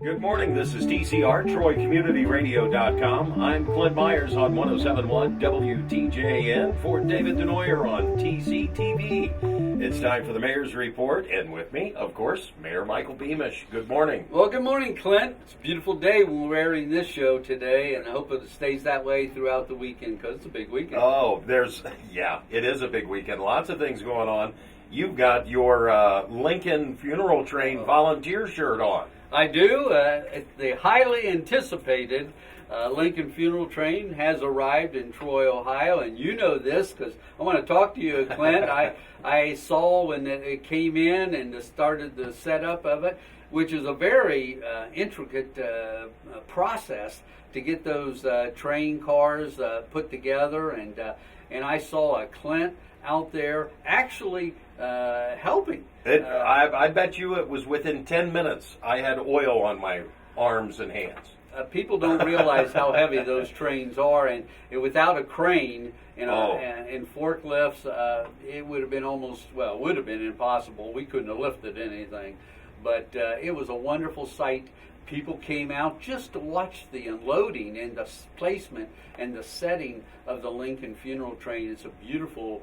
Good morning, this is TCR, TroyCommunityRadio.com. I'm Clint Myers on 107.1 WTJN for David Denoyer on TCTV. It's time for the Mayor's Report, and with me, of course, Mayor Michael Beamish. Good morning. Well, good morning, Clint. It's a beautiful day when we're airing this show today, and I hope it stays that way throughout the weekend because it's a big weekend. Oh, it is a big weekend. Lots of things going on. You've got your Lincoln Funeral Train volunteer shirt on. I do. The highly anticipated Lincoln Funeral Train has arrived in Troy, Ohio, and you know this because I want to talk to you, Clint. I saw when it came in and started the setup of it, which is a very intricate process to get those train cars put together, and I saw a Clint out there actually helping. I bet you it was within 10 minutes I had oil on my arms and hands. People don't realize how heavy those trains are, and without a crane and forklifts, it would have been would have been impossible. We couldn't have lifted anything, but it was a wonderful sight. People came out just to watch the unloading and the placement and the setting of the Lincoln Funeral Train. It's a beautiful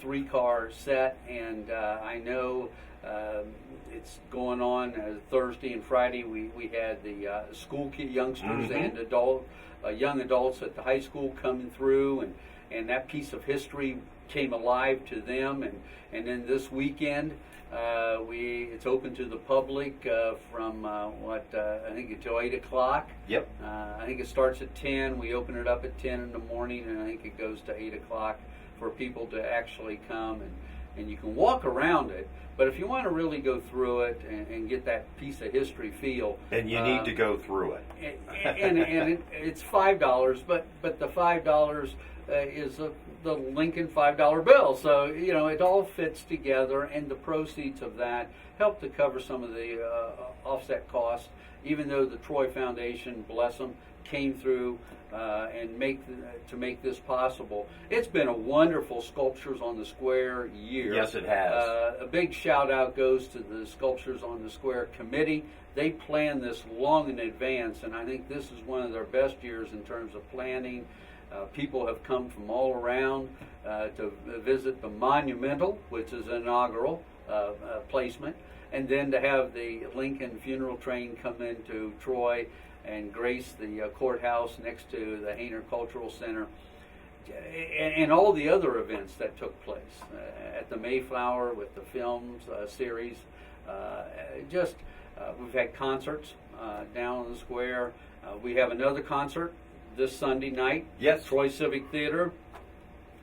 three-car set, and I know it's going on Thursday and Friday. We had the school youngsters and young adults at the high school coming through, and that piece of history came alive to them. And then this weekend, it's open to the public from I think until 8 o'clock. Yep. I think it starts at 10. We open it up at 10 in the morning, and I think it goes to 8 o'clock for people to actually come, and you can walk around it. But if you want to really go through it and get that piece of history feel, and you need to go through it, it's $5, but the $5 is the Lincoln $5 bill. So it all fits together, and the proceeds of that help to cover some of the offset costs. Even though the Troy Foundation, bless them, came through and to make this possible. It's been a wonderful Sculptures on the Square year. Yes, it has. A big shout out goes to the Sculptures on the Square committee. They planned this long in advance, and I think this is one of their best years in terms of planning. People have come from all around to visit the Monumental, which is an inaugural placement, and then to have the Lincoln Funeral Train come into Troy and grace the courthouse next to the Hainer Cultural Center, and all the other events that took place at the Mayflower with the films series. We've had concerts down in the square. We have another concert this Sunday night. Yes. Troy Civic Theater.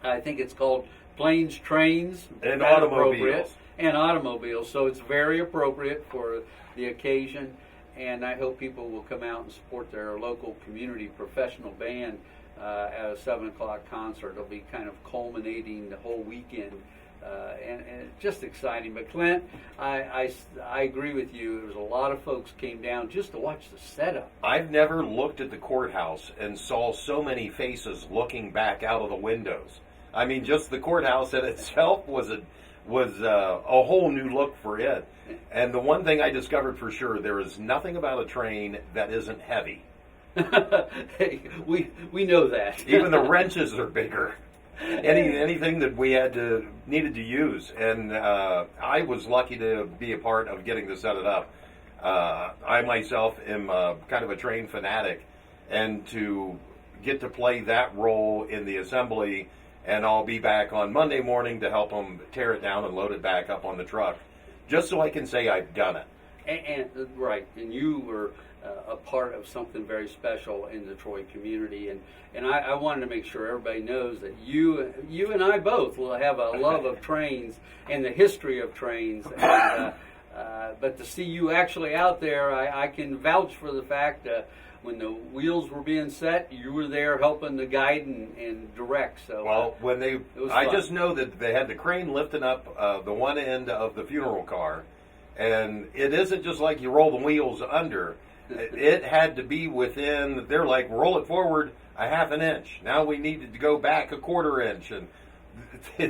I think it's called Planes, Trains, and Automobiles. And automobiles. So it's very appropriate for the occasion. And I hope people will come out and support their local community professional band at a 7 o'clock concert. It'll be kind of culminating the whole weekend, and it's just exciting. But Clint, I agree with you. There was a lot of folks came down just to watch the setup. I've never looked at the courthouse and saw so many faces looking back out of the windows. I mean, just the courthouse in itself was a whole new look for it. And the one thing I discovered for sure, there is nothing about a train that isn't heavy. Hey, we know that. Even the wrenches are bigger. Anything that we needed to use, and I was lucky to be a part of getting to set it up. I myself am kind of a train fanatic, and to get to play that role in the assembly, and I'll be back on Monday morning to help them tear it down and load it back up on the truck, just so I can say I've done it. And you were a part of something very special in the Troy community, and I wanted to make sure everybody knows that you and I both will have a love of trains and the history of trains. And, but to see you actually out there, I can vouch for the fact that when the wheels were being set, you were there helping to guide and direct. So I just know that they had the crane lifting up the one end of the funeral car, and it isn't just like you roll the wheels under. It had to be within. They're like, roll it forward a half an inch. Now we needed to go back a quarter inch, and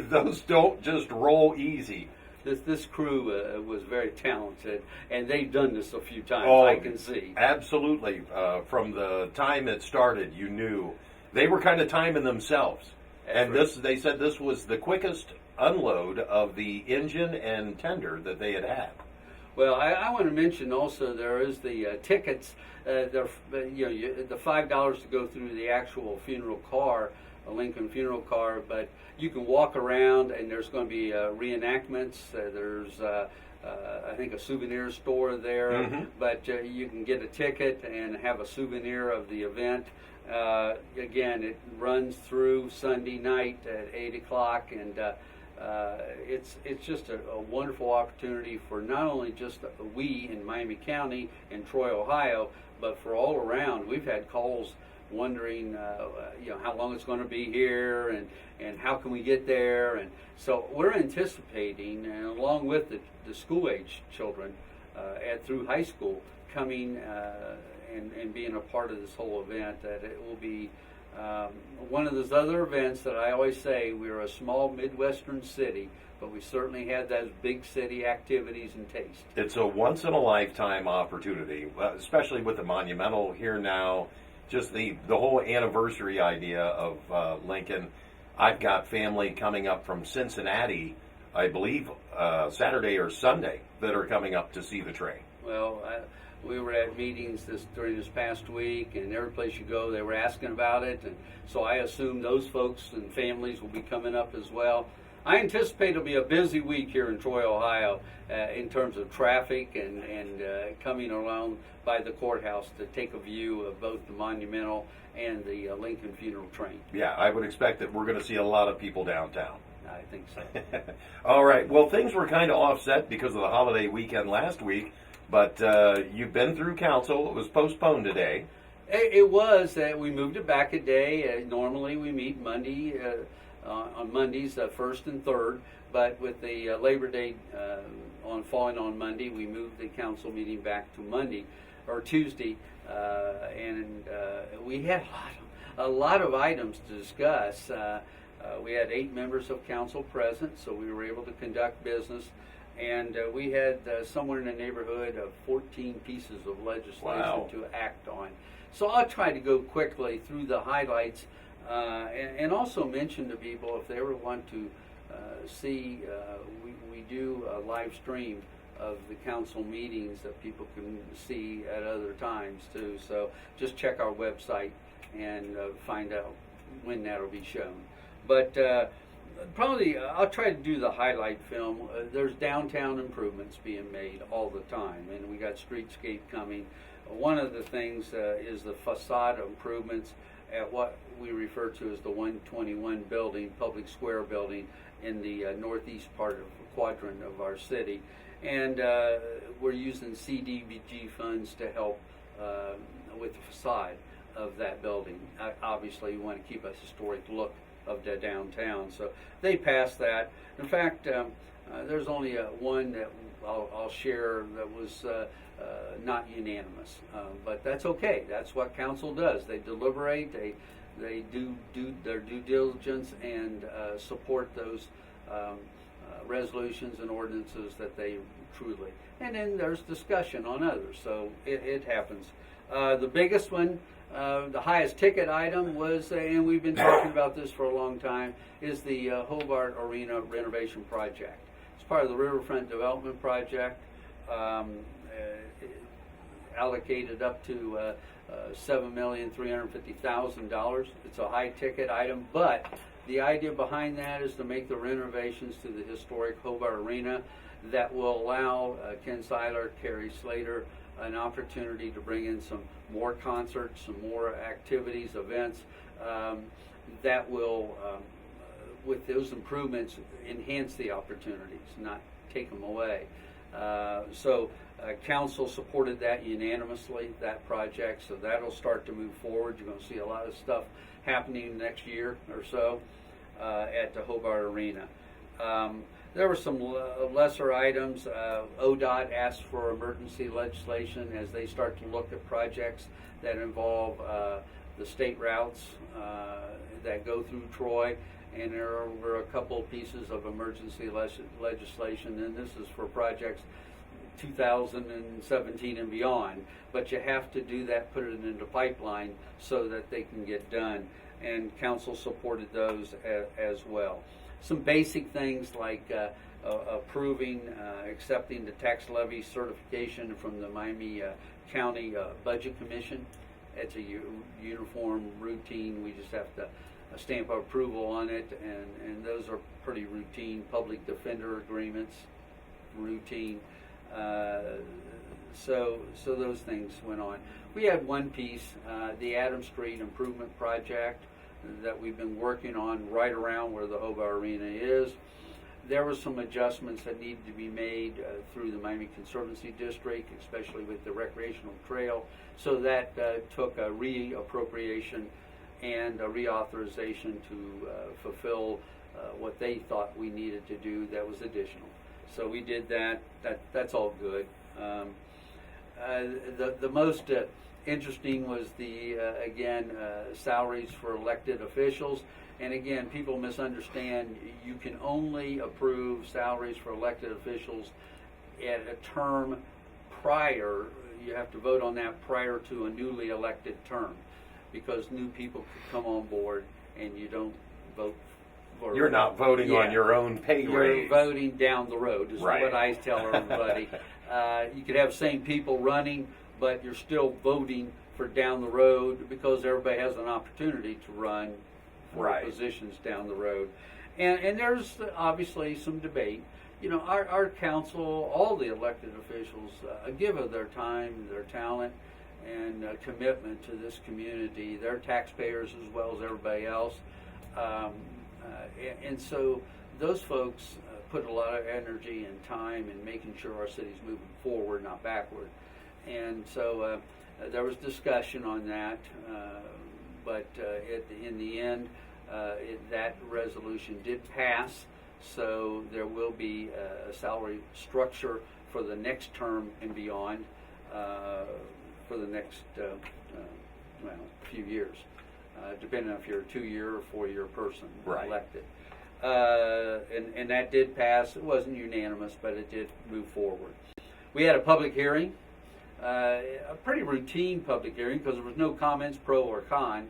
those don't just roll easy. this crew was very talented, and they've done this a few times. Oh, I can see. Absolutely. From the time it started, you knew they were kind of timing themselves. And they said this was the quickest unload of the engine and tender that they had had. Well, I want to mention also there is the tickets. The $5 to go through the actual funeral car, a Lincoln funeral car, but you can walk around and there's going to be reenactments. There's I think a souvenir store there, Mm-hmm. but you can get a ticket and have a souvenir of the event. Again, it runs through Sunday night at 8 o'clock, and it's just a wonderful opportunity for not only just we in Miami County and Troy, Ohio, but for all around. We've had calls wondering, how long it's going to be here and how can we get there. And so we're anticipating, and along with the school-age children through high school, coming and being a part of this whole event, that it will be one of those other events that I always say, we're a small Midwestern city, but we certainly had those big city activities and taste. It's a once-in-a-lifetime opportunity, especially with the Monumental here now, just the whole anniversary idea of Lincoln. I've got family coming up from Cincinnati, I believe, Saturday or Sunday, that are coming up to see the train. Well, we were at meetings during this past week, and every place you go, they were asking about it, and so I assume those folks and families will be coming up as well. I anticipate it'll be a busy week here in Troy, Ohio, in terms of traffic and coming around by the courthouse to take a view of both the Monumental and the Lincoln funeral train. Yeah, I would expect that we're going to see a lot of people downtown. I think so. All right. Well, things were kind of offset because of the holiday weekend last week, but you've been through council. It was postponed today. It was. We moved it back a day. Normally we meet Monday on Mondays, 1st and 3rd, but with the Labor Day falling on Monday, we moved the council meeting back to Monday or Tuesday, and we had a lot of items to discuss. We had 8 members of council present, so we were able to conduct business, and we had somewhere in the neighborhood of 14 pieces of legislation to act on. So I'll try to go quickly through the highlights. And also mention to people, if they ever want to see, we do a live stream of the council meetings that people can see at other times too. So just check our website and find out when that'll be shown. But probably I'll try to do the highlight film. There's downtown improvements being made all the time, and we got streetscape coming. One of the things is the facade improvements at what we refer to as the 121 building, Public Square building, in the northeast part of the quadrant of our city. And we're using CDBG funds to help with the facade of that building. Obviously, we want to keep a historic look of the downtown. So they passed that. In fact, there's only one that I'll share that was not unanimous, but that's okay. That's what council does. They deliberate, they do their due diligence and support those resolutions and ordinances that they truly. And then there's discussion on others, so it happens. The biggest one, the highest ticket item was, and we've been talking about this for a long time, is the Hobart Arena renovation project. It's part of the Riverfront Development Project. Allocated up to $7,350,000. It's a high ticket item, but the idea behind that is to make the renovations to the historic Hobart Arena that will allow Ken Seiler, Carrie Slater an opportunity to bring in some more concerts, some more activities, events that will, with those improvements, enhance the opportunities, not take them away. Council supported that unanimously, that project, so that'll start to move forward. You're going to see a lot of stuff happening next year or so at the Hobart Arena. There were some lesser items. ODOT asked for emergency legislation as they start to look at projects that involve the state routes that go through Troy, and there were a couple pieces of emergency legislation, and this is for projects 2017 and beyond, but you have to do that, put it into pipeline so that they can get done, and council supported those as well. Some basic things like approving, accepting the tax levy certification from the Miami County Budget Commission. It's a uniform routine. We just have to stamp approval on it, and those are pretty routine. Public defender agreements, routine. So those things went on. We had one piece, the Adams Street Improvement Project that we've been working on right around where the Hobart Arena is. There were some adjustments that needed to be made through the Miami Conservancy District, especially with the recreational trail. So that took a reappropriation and a reauthorization to fulfill what they thought we needed to do that was additional. So we did that. That's all good. The most interesting was the salaries for elected officials. And again, people misunderstand. You can only approve salaries for elected officials at a term prior. You have to vote on that prior to a newly elected term, because new people could come on board, and you don't vote. You're not voting on your own pay raise. You're voting down the road, is right. what I tell everybody. You could have same people running, but you're still voting for down the road, because everybody has an opportunity to run for right. positions down the road. And there's obviously some debate. You know, our council, all the elected officials, give of their time, their talent, and commitment to this community. They're taxpayers as well as everybody else. And so those folks put a lot of energy and time in making sure our city's moving forward, not backward. And so there was discussion on that, but in the end, that resolution did pass. So there will be a salary structure for the next term and beyond, for the next few years, depending on if you're a 2-year or 4-year person right. elected. And that did pass. It wasn't unanimous, but it did move forward. We had a public hearing, a pretty routine public hearing, because there was no comments pro or con,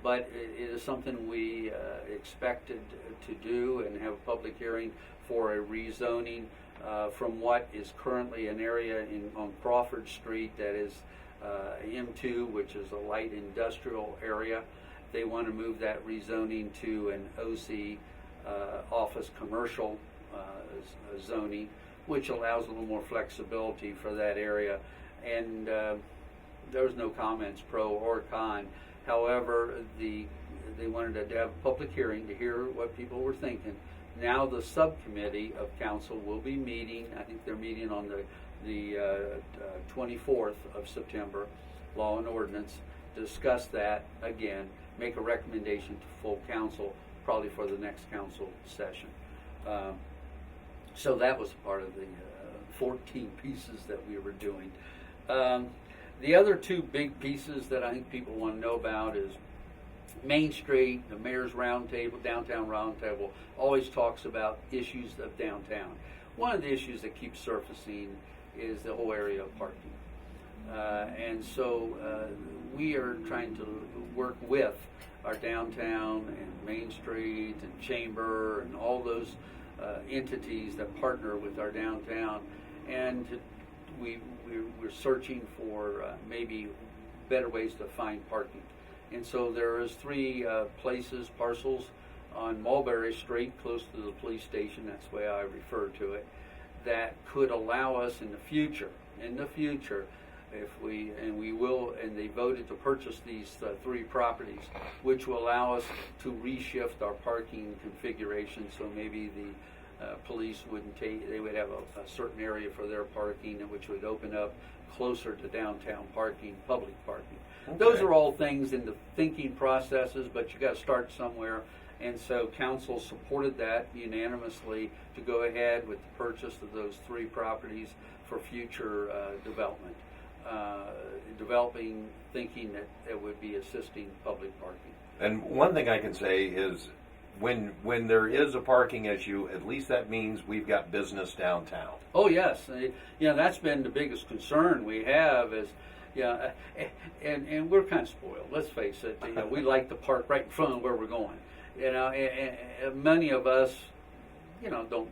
but it is something we expected to do, and have a public hearing for a rezoning from what is currently an area on Crawford Street that is M2, which is a light industrial area. They want to move that rezoning to an OC office commercial zoning, which allows a little more flexibility for that area. And there was no comments pro or con. However, they wanted to have a public hearing to hear what people were thinking. Now the subcommittee of council will be meeting. I think they're meeting on the 24th of September, Law and Ordinance, discuss that again, make a recommendation to full council, probably for the next council session. So that was part of the 14 pieces that we were doing. The other two big pieces that I think people want to know about is Main Street. The Mayor's Roundtable, Downtown Roundtable, always talks about issues of downtown. One of the issues that keeps surfacing is the whole area of parking. And so we are trying to work with our downtown and Main Street and Chamber and all those entities that partner with our downtown, and we're searching for maybe better ways to find parking. And so there is 3 parcels on Mulberry Street, close to the police station, that's the way I refer to it, that could allow us in the future, if they voted to purchase these 3 properties, which will allow us to reshift our parking configuration. So maybe the police wouldn't they would have a certain area for their parking, which would open up closer to downtown parking, public parking. Okay. Those are all things in the thinking processes, but you got to start somewhere. And so council supported that unanimously to go ahead with the purchase of those 3 properties for future development. Thinking that it would be assisting public parking. And one thing I can say is when there is a parking issue, at least that means we've got business downtown. Oh yes, that's been the biggest concern we have is, and we're kind of spoiled. Let's face it. We like to park right in front of where we're going. And many of us, don't.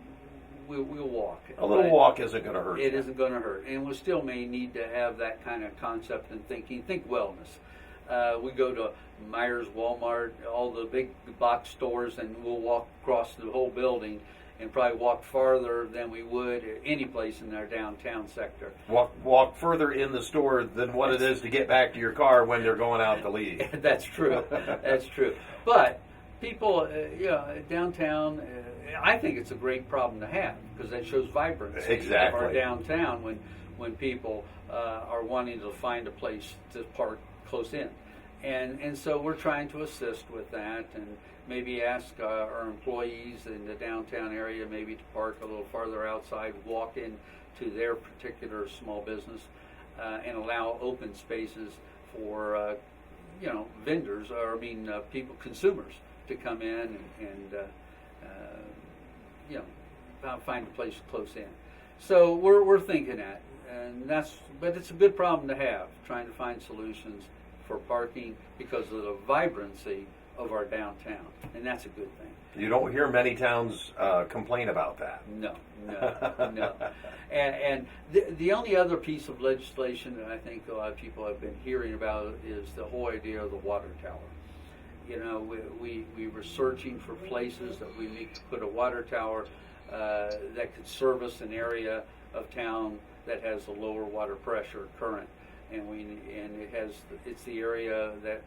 We'll walk. A little walk isn't going to hurt. It isn't going to hurt, and we still may need to have that kind of concept and thinking. Think wellness. We go to Myers, Walmart, all the big box stores, and we'll walk across the whole building and probably walk farther than we would any place in our downtown sector. Walk further in the store than what it is to get back to your car when they're going out to leave. That's true. That's true. But people, downtown, I think it's a great problem to have because that shows vibrancy exactly. of our downtown when people are wanting to find a place to park close in. And so we're trying to assist with that and maybe ask our employees in the downtown area maybe to park a little farther outside, walk in to their particular small business and allow open spaces for, vendors, people, consumers to come in and find a place close in. So we're thinking that, but it's a good problem to have, trying to find solutions for parking because of the vibrancy of our downtown, and that's a good thing. You don't hear many towns complain about that. No. And the only other piece of legislation that I think a lot of people have been hearing about is the whole idea of the water tower. We were searching for places that we need to put a water tower that could service an area of town that has a lower water pressure current, and it's the area that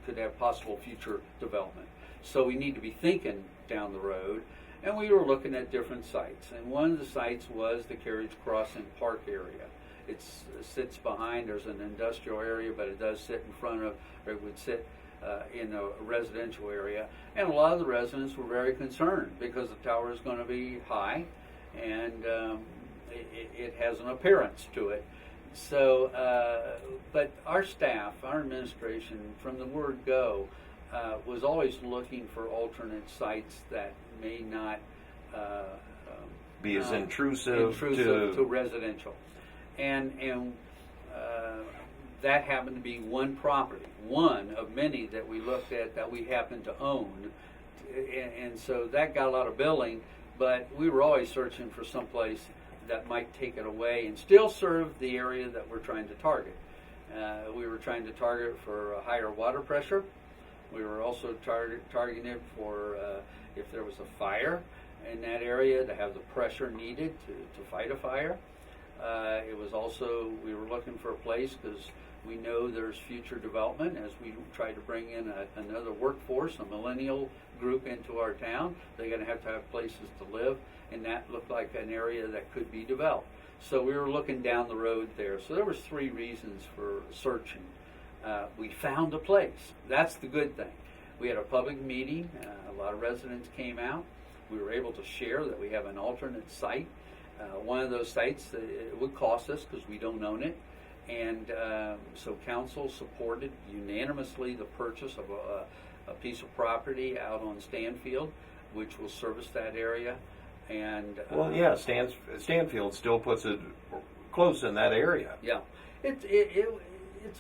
could have possible future development. So we need to be thinking down the road, and we were looking at different sites. And one of the sites was the Carriage Crossing Park area. It sits behind. There's an industrial area, but it does sit in front of, or it would sit in a residential area. And a lot of the residents were very concerned because the tower is going to be high, and it has an appearance to it. So, but our staff, our administration, from the word go, was always looking for alternate sites that may not be as intrusive to residential, and that happened to be one property, one of many that we looked at that we happened to own, and so that got a lot of billing. But we were always searching for some place that might take it away and still serve the area that we're trying to target. We were trying to target for a higher water pressure. We were also targeting it for if there was a fire in that area to have the pressure needed to fight a fire. It was also, we were looking for a place because we know there's future development as we try to bring in another workforce, a millennial group into our town. They're going to have places to live, and that looked like an area that could be developed. So we were looking down the road there. So there was 3 reasons for searching. We found a place. That's the good thing. We had a public meeting. A lot of residents came out. We were able to share that we have an alternate site. One of those sites, it would cost us because we don't own it. And so council supported unanimously the purchase of a piece of property out on Stanfield, which will service that area. And Stanfield still puts it close in that area. Yeah, it's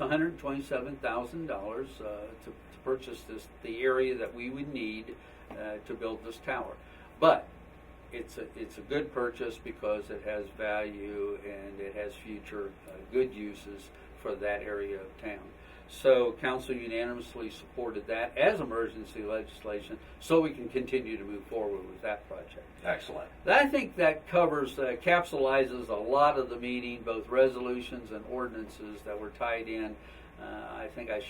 $127,000 to purchase the area that we would need to build this tower, but it's a good purchase because it has value and it has future good uses for that area of town. So council unanimously supported that as emergency legislation so we can continue to move forward with that project. Excellent. I think that covers, capsulizes a lot of the meeting, both resolutions and ordinances that were tied in. I think I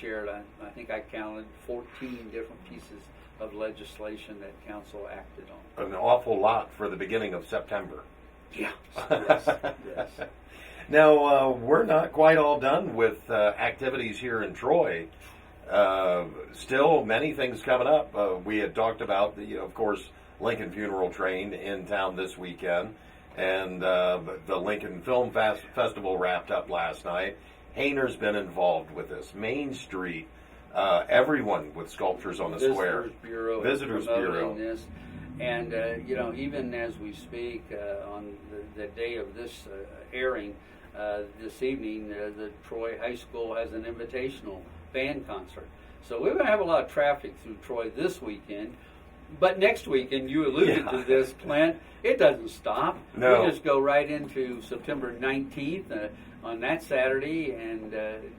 counted 14 different pieces of legislation that council acted on. An awful lot for the beginning of September. Yeah. Yes. Yes. Now, we're not quite all done with activities here in Troy. Still, many things coming up. We had talked about, of course, Lincoln Funeral Train in town this weekend, and the Lincoln Film Festival wrapped up last night. Hayner's been involved with this. Main Street everyone with sculptures on the square. Visitors Bureau. This. And, even as we speak, on the day of this airing, this evening, the Troy High School has an invitational band concert. So we're going to have a lot of traffic through Troy this weekend. But next weekend, you alluded to this, Clint, it doesn't stop. No. We just go right into September 19th on that Saturday. And,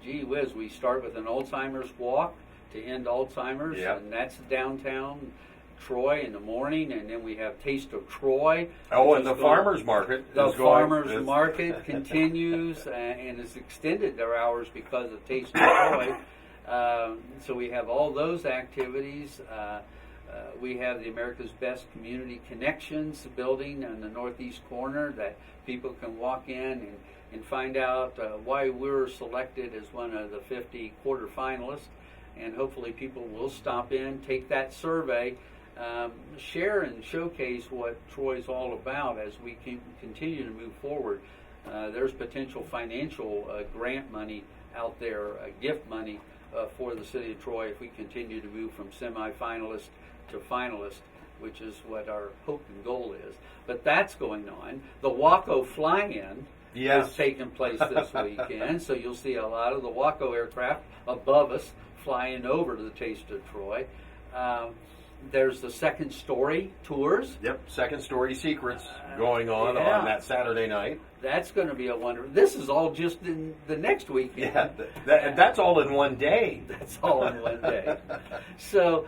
gee whiz, we start with an Alzheimer's walk to end Alzheimer's. Yep. And that's downtown Troy in the morning, and then we have Taste of Troy. Oh, and the farmers market. The farmers market continues and has extended their hours because of Taste of Troy. So we have all those activities. We have the America's Best Community Connections building in the northeast corner that people can walk in and find out why we're selected as one of the 50 quarterfinalists. And hopefully people will stop in, take that survey, share and showcase what Troy's all about as we can continue to move forward. There's potential financial grant money out there, gift money for the city of Troy if we continue to move from semifinalist to finalist, which is what our hope and goal is. But that's going on. The Waco fly-in is taking place this weekend, so you'll see a lot of the Waco aircraft above us flying over to the Taste of Troy. There's the Second Story tours. Yep, Second Story Secrets going on that Saturday night. That's going to be a wonder. This is all just in the next weekend. Yeah, that's all in one day. That's all in one day. So,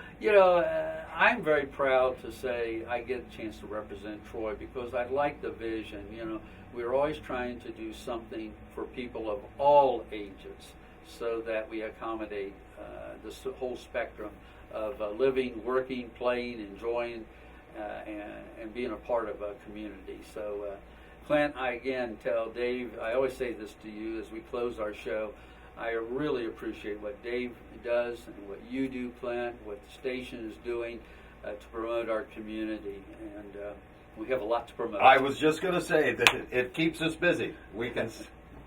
I'm very proud to say I get a chance to represent Troy because I like the vision. We're always trying to do something for people of all ages so that we accommodate the whole spectrum of living, working, playing, enjoying, and being a part of a community. So, Clint, I again tell Dave, I always say this to you as we close our show, I really appreciate what Dave does and what you do, Clint, what the station is doing to promote our community. And we have a lot to promote. I was just going to say that it keeps us busy. We can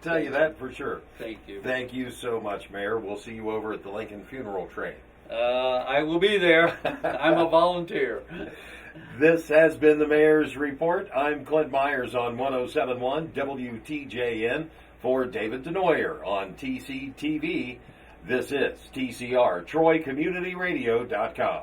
tell you that for sure. Thank you. Thank you so much, Mayor. We'll see you over at the Lincoln Funeral Train. I will be there. I'm a volunteer. This has been the Mayor's Report. I'm Clint Myers on 107.1 WTJN for David DeNoyer on TCTV. This is TCR, TroyCommunityRadio.com.